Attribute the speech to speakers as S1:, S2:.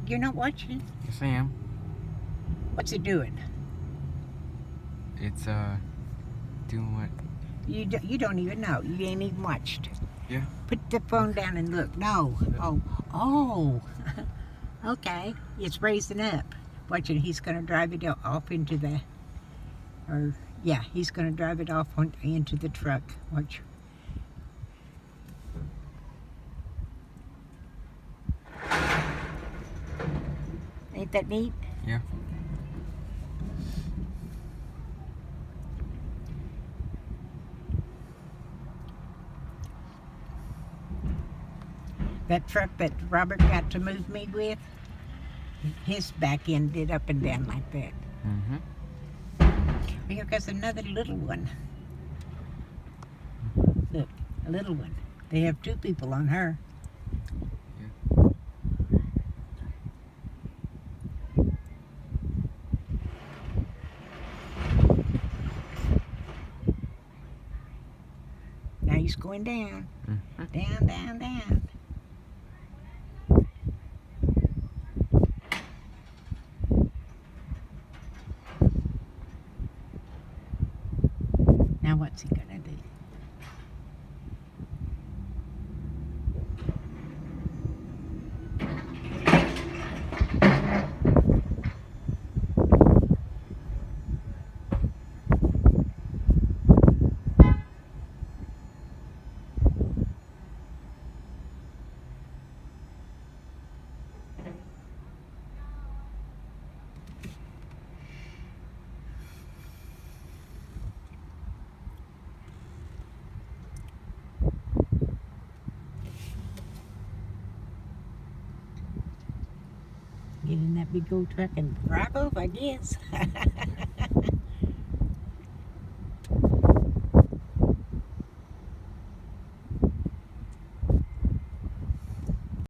S1: You're not watching?
S2: Yes, I am.
S1: What's it doing?
S2: It's, doing what?
S1: You don't even know. You ain't even watched.
S2: Yeah.
S1: Put the phone down and look. No. Oh. Okay. It's raising up. Watch it. He's going to drive it off into the... yeah, he's going to drive it off into the truck. Watch. Ain't that neat?
S2: Yeah.
S1: That truck that Robert got to move me with, his back end did up and down like that.
S2: Mm-hmm.
S1: Here goes another little one. Look, a little one. They have 2 people on her.
S2: Yeah.
S1: Now he's going down.
S2: Mm-hmm.
S1: Down, down, down. Now what's he gonna do? Get in that big old truck and drive off, I guess.